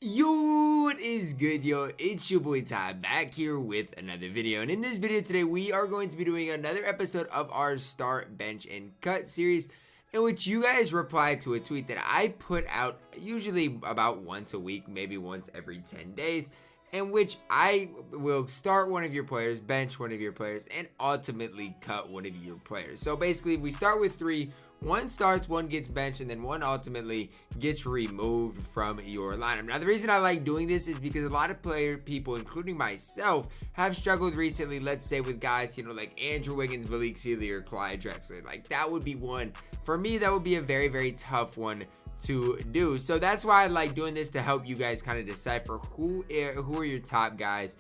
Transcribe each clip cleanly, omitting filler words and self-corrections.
Yo, what is good, yo? It's your boy Ty back here with another video. And in this video today, we are going to be doing another episode of our Start, Bench, and Cut series, in which you guys replied to a tweet that I put out usually about once a week, maybe once every 10 days, in which I will start one of your players, bench one of your players, and ultimately cut one of your players. So basically, we start with three. One starts, one gets benched, and then one ultimately gets removed from your lineup. Now, the reason I like doing this is because a lot of people, including myself, have struggled recently, let's say with guys, like Andrew Wiggins, Malik Sealy, or Clyde Drexler. Like, that would be one. For me, that would be a very, very tough one to do. So that's why I like doing this, to help you guys kind of decipher who are your top guys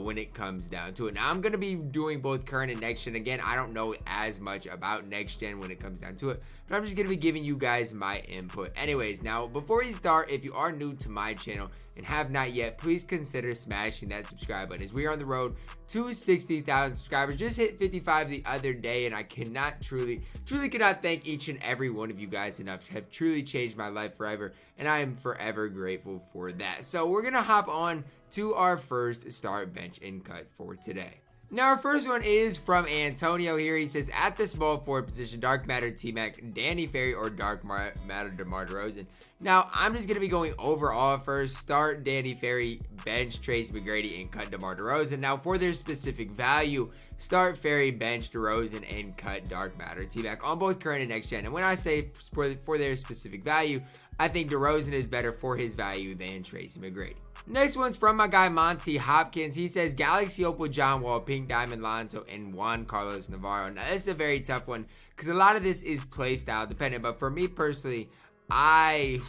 when it comes down to it. Now, I'm going to be doing both current and next gen. Again, I don't know as much about next gen when it comes down to it, but I'm just going to be giving you guys my input. Anyways, now, before we start, if you are new to my channel and have not yet, please consider smashing that subscribe button, as we are on the road to 60,000 subscribers. Just hit 55 the other day, and I cannot truly cannot thank each and every one of you guys enough. Have truly changed my life forever, and I am forever grateful for that. So we're going to hop on to our first start, bench, and cut for today. Now, our first one is from Antonio here. He says, at the small forward position, Dark Matter T-Mac, Danny Ferry, or Dark Matter DeMar DeRozan. Now, I'm just going to be going overall first. Start Danny Ferry, bench Tracy McGrady, and cut DeMar DeRozan. Now, for their specific value, start Ferry, bench DeRozan, and cut Dark Matter T-Mac on both current and next gen. And when I say for their specific value, I think DeRozan is better for his value than Tracy McGrady. Next one's from my guy Monty Hopkins. He says Galaxy Opal, John Wall, Pink Diamond Lonzo, and Juan Carlos Navarro. Now, this is a very tough one because a lot of this is playstyle dependent. But for me personally, I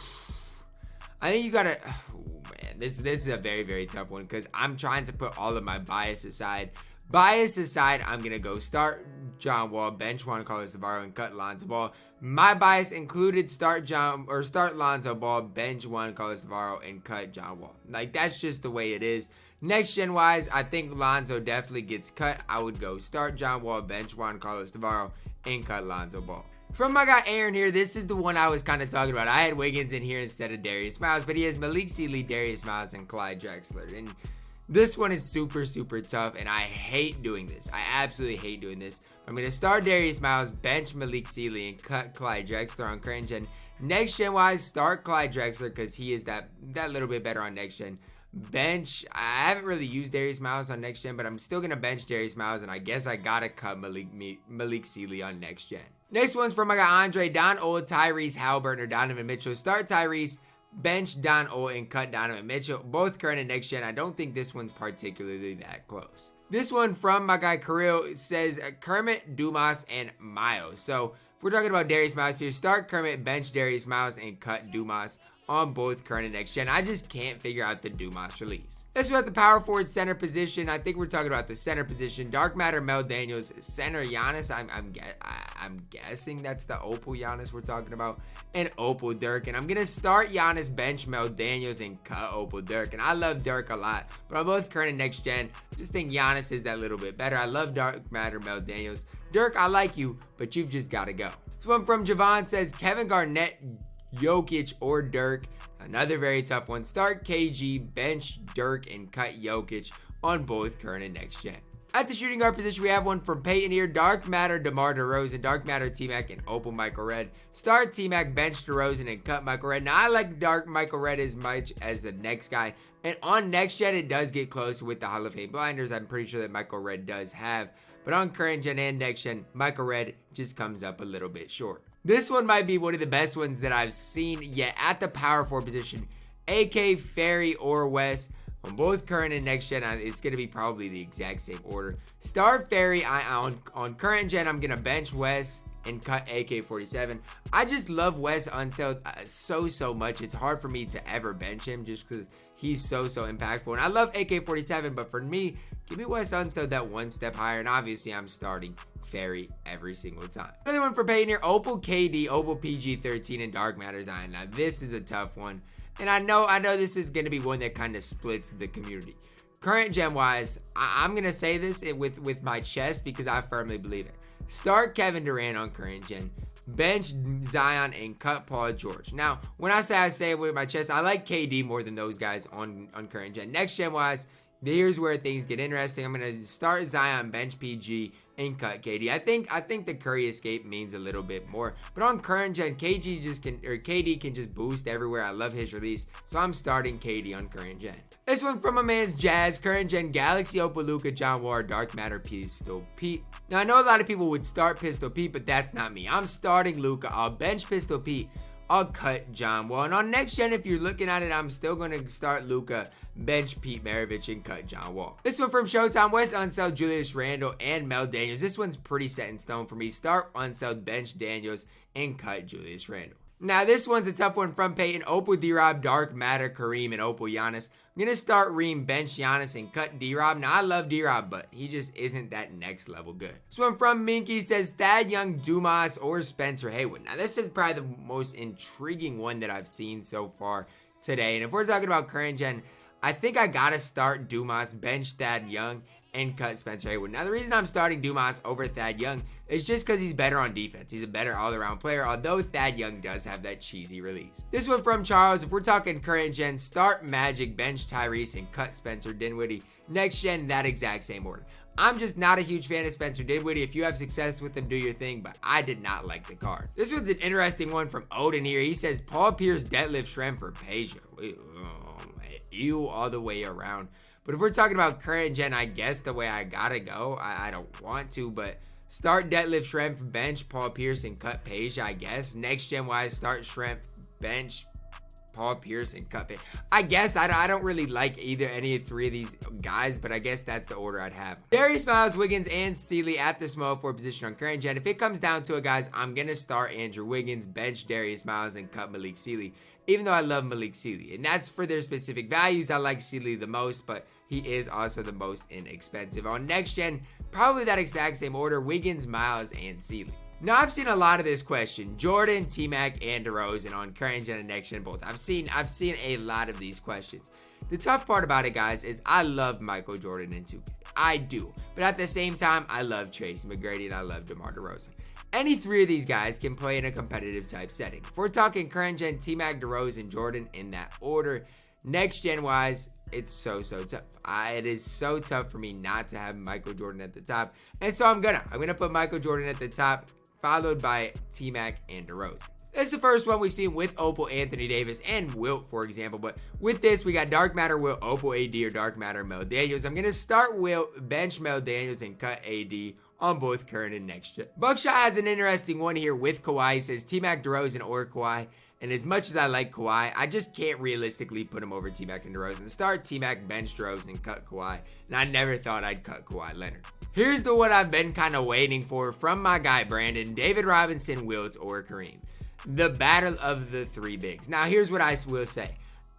think you gotta. Oh man, this is a very, very tough one because I'm trying to put all of my bias aside. I'm gonna go start John Wall, bench Juan Carlos Navarro, and cut Lonzo Ball. My bias included start Lonzo Ball, bench Juan Carlos Navarro, and cut John Wall. Like, that's just the way it is. Next gen wise, I think Lonzo definitely gets cut. I would go start John Wall, bench Juan Carlos Navarro, and cut Lonzo Ball. From my guy Aaron here, this is the one I was kind of talking about. I had Wiggins in here instead of Darius Miles, but he has Malik Sealy, Darius Miles, and Clyde Drexler. And this one is super, super tough, and I hate doing this. I absolutely hate doing this. I'm going to start Darius Miles, bench Malik Sealy, and cut Clyde Drexler on current gen. Next gen wise, start Clyde Drexler because he is that little bit better on next gen. Bench, I haven't really used Darius Miles on next gen, but I'm still going to bench Darius Miles, and I guess I got to cut Malik Sealy on next gen. Next one's from my guy Andre, Don Old, Tyrese Halliburton, or Donovan Mitchell. Start Tyrese, bench Don Old, and cut Donovan Mitchell. Both current and next gen. I don't think this one's particularly that close. This one from my guy Kirill says Kermit, Dumas, and Miles. So if we're talking about Darius Miles here, start Kermit, bench Darius Miles, and cut Dumas on both current and next gen. I just can't figure out the Dumas release. Let's go at the power forward center position. I think we're talking about the center position. Dark Matter Mel Daniels, center Giannis. I'm guessing that's the Opal Giannis we're talking about, and Opal Dirk. And I'm gonna start Giannis, bench Mel Daniels, and cut Opal Dirk. And I love Dirk a lot, but on both current and next gen, I just think Giannis is that little bit better. I love Dark Matter Mel Daniels. Dirk, I like you, but you've just got to go. This one from Javon says Kevin Garnett, Jokic, or Dirk. Another very tough one. Start KG, bench Dirk, and cut Jokic on both current and next gen. At the shooting guard position, we have one from Peyton here. Dark Matter DeMar DeRozan, Dark Matter T-Mac, and Opal Michael Redd. Start T-Mac, bench DeRozan, and cut Michael Redd. Now, I like Dark Michael Redd as much as the next guy. And on next gen, it does get closer with the Hall of Fame blinders. I'm pretty sure that Michael Redd does have. But on current gen and next gen, Michael Redd just comes up a little bit short. This one might be one of the best ones that I've seen yet at the power forward position. AK, Ferry, or West. On both current and next gen, it's going to be probably the exact same order. Start Ferry. On current gen, I'm going to bench West and cut AK-47. I just love West Unseld so much. It's hard for me to ever bench him just because he's so impactful. And I love AK-47, but for me, give me West Unseld that one step higher. And obviously, I'm starting Ferry every single time. Another one for Peyton here. Opal KD, Opal PG-13, and Dark Matter Zion. Now, this is a tough one. And I know this is going to be one that kind of splits the community. Current gen wise, I'm going to say this with my chest because I firmly believe it. Start Kevin Durant on current gen. bench Zion, and cut Paul George. Now, when I say it with my chest, I like KD more than those guys on current gen. Next gen wise, here's where things get interesting. I'm gonna start Zion, bench PG, and cut KD. I think the Curry escape means a little bit more, but on current gen, KD can just boost everywhere. I love his release, so I'm starting KD on current gen. This one from my man's Jazz, current gen Galaxy, Opal, Luka, John Wall, Dark Matter, Pistol Pete. Now I know a lot of people would start Pistol Pete, but that's not me. I'm starting Luka. I'll bench Pistol Pete. I'll cut John Wall. And on next gen, if you're looking at it, I'm still going to start Luka, bench Pete Maravich, and cut John Wall. This one from Showtime, West unselled Julius Randle and Mel Daniels. This one's pretty set in stone for me. Start unselled, bench Daniels, and cut Julius Randle. Now this one's a tough one from Peyton. Opal, D-Rob, Dark Matter, Kareem, and Opal, Giannis. I'm going to start Reem, bench Giannis, and cut D-Rob. Now I love D-Rob, but he just isn't that next level good. This one from Minky says Thad Young, Dumas, or Spencer Haywood. Now this is probably the most intriguing one that I've seen so far today. And if we're talking about current gen, I think I got to start Dumas, bench Thad Young, and cut Spencer Haywood. Now, the reason I'm starting Dumas over Thad Young is just because he's better on defense. He's a better all-around player, although Thad Young does have that cheesy release. This one from Charles, if we're talking current gen, start Magic, bench Tyrese, and cut Spencer Dinwiddie. Next gen, that exact same order. I'm just not a huge fan of Spencer Dinwiddie. If you have success with him, do your thing, but I did not like the card. This one's an interesting one from Odin here. He says Paul Pierce, deadlift shrimp for Peja. Ew, all the way around. But if we're talking about current gen, I guess the way I gotta go, I don't want to, but start deadlift shrimp, bench Paul Pierce, and cut Peja, I guess. Next gen wise, start shrimp, bench Paul Pierce, and cut Peja. I guess I don't really like any of three of these guys, but I guess that's the order I'd have. Darius Miles, Wiggins, and Sealy at the small forward position on current gen. If it comes down to it, guys, I'm gonna start Andrew Wiggins, bench Darius Miles, and cut Malik Sealy. Even though I love Malik Sealy, and that's for their specific values. I like Sealy the most, but he is also the most inexpensive. On next gen, probably that exact same order: Wiggins, Miles, and Sealy. Now I've seen a lot of this question: Jordan, T-Mac, and DeRozan on current gen and next gen both. I've seen a lot of these questions. The tough part about it, guys, is I love Michael Jordan in 2K. I do, but at the same time, I love Tracy McGrady and I love DeMar DeRozan. Any three of these guys can play in a competitive type setting. If we're talking current gen, T-Mac, DeRozan, Jordan in that order. Next gen wise, it's so tough. It is so tough for me not to have Michael Jordan at the top. And so I'm gonna put Michael Jordan at the top, followed by T-Mac and DeRozan. This is the first one we've seen with Opal, Anthony Davis, and Wilt, for example. But with this, we got Dark Matter, Wilt, Opal, AD, or Dark Matter, Mel Daniels. I'm gonna start Wilt, bench Mel Daniels, and cut AD on both current and next gen. Buckshot has an interesting one here with Kawhi. He says T-Mac, DeRozan, or Kawhi. And as much as I like Kawhi, I just can't realistically put him over T-Mac and DeRozan. Start T-Mac, bench DeRozan, and cut Kawhi. And I never thought I'd cut Kawhi Leonard. Here's the one I've been kind of waiting for from my guy Brandon: David Robinson, Wilt, or Kareem. The battle of the three bigs. Now here's what I will say.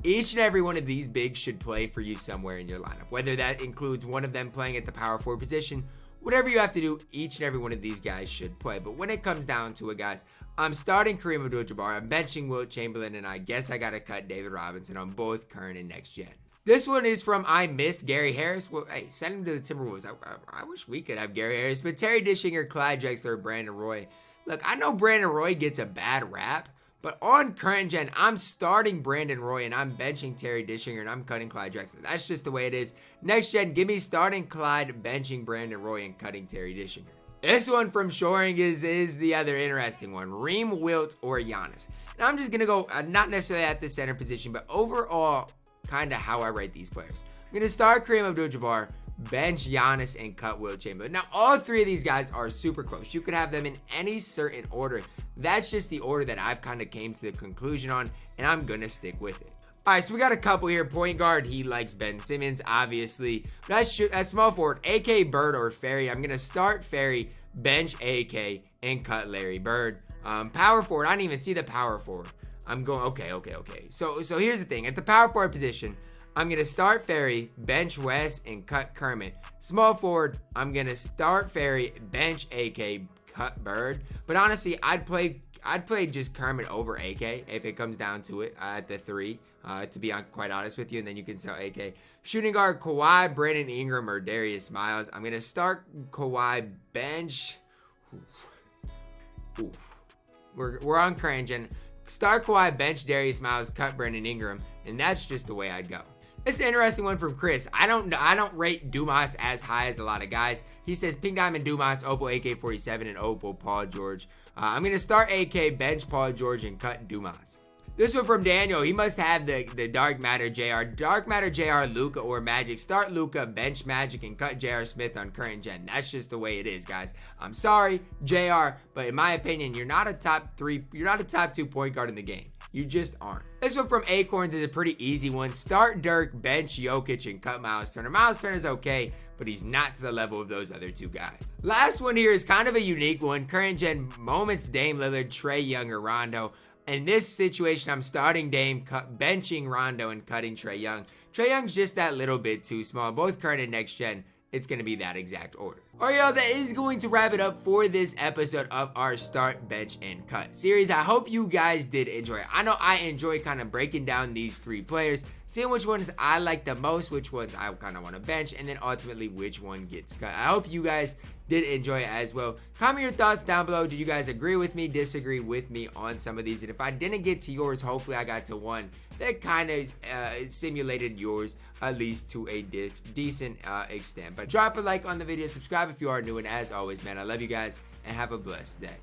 Each and every one of these bigs should play for you somewhere in your lineup. Whether that includes one of them playing at the power forward position, whatever you have to do, each and every one of these guys should play. But when it comes down to it, guys, I'm starting Kareem Abdul-Jabbar, I'm benching Wilt Chamberlain, and I guess I got to cut David Robinson on both current and next gen. This one is from I Miss Gary Harris. Well, hey, send him to the Timberwolves. I wish we could have Gary Harris, but Terry Dishinger, Clyde Drexler, Brandon Roy. Look, I know Brandon Roy gets a bad rap, but on current gen, I'm starting Brandon Roy and I'm benching Terry Dishinger and I'm cutting Clyde Drexler. That's just the way it is. Next gen, give me starting Clyde, benching Brandon Roy, and cutting Terry Dishinger. This one from Shoring is the other interesting one. Reem, Wilt, or Giannis. Now I'm just going to go not necessarily at the center position, but overall kind of how I rate these players. I'm going to start Kareem Abdul-Jabbar, bench Giannis, and cut Wilt Chamberlain. Now all three of these guys are super close. You could have them in any certain order. That's just the order that I've kind of came to the conclusion on, and I'm going to stick with it. All right, so we got a couple here. Point guard, he likes Ben Simmons, obviously. That's small forward, AK, Bird, or Ferry. I'm going to start Ferry, bench AK, and cut Larry Bird. Power forward, I didn't even see the power forward. I'm going, okay. So here's the thing. At the power forward position, I'm going to start Ferry, bench West, and cut Kermit. Small forward, I'm going to start Ferry, bench AK, cut Bird. But honestly, I'd play just Kermit over AK if it comes down to it at the 3, to be quite honest with you, and then you can sell AK. Shooting guard, Kawhi, Brandon Ingram, or Darius Miles. I'm going to start Kawhi, bench. Oof. we're on current gen. Start Kawhi, bench Darius Miles, cut Brandon Ingram, and that's just the way I'd go. It's an interesting one from Chris. I don't rate Dumas as high as a lot of guys. He says Pink Diamond Dumas, Opal AK-47, and Opal Paul George. I'm going to start AK, bench Paul George, and cut Dumas. This one from Daniel. He must have the Dark Matter JR. Dark Matter JR, Luka, or Magic. Start Luka, bench Magic, and cut JR Smith on current gen. That's just the way it is, guys. I'm sorry, JR, but in my opinion, you're not a top 2 point guard in the game. You just aren't. This one from Acorns is a pretty easy one. Start Dirk, bench Jokic, and cut Miles Turner. Miles Turner's okay, but he's not to the level of those other two guys. Last one here is kind of a unique one. Current gen moments Dame Lillard, Trae Young, or Rondo. In this situation, I'm starting Dame, benching Rondo, and cutting Trae Young. Trae Young's just that little bit too small. Both current and next gen, it's going to be that exact order. Alright, y'all, that is going to wrap it up for this episode of our Start, Bench, and Cut series. I hope you guys did enjoy it. I know I enjoy kind of breaking down these 3 players, seeing which ones I like the most, which ones I kind of want to bench, and then ultimately which one gets cut. I hope you guys did enjoy it as well. Comment your thoughts down below. Do you guys agree with me, disagree with me on some of these? And if I didn't get to yours, hopefully I got to one that kind of simulated yours, at least to a decent extent. But drop a like on the video, subscribe if you are new, and as always, man, I love you guys, and have a blessed day.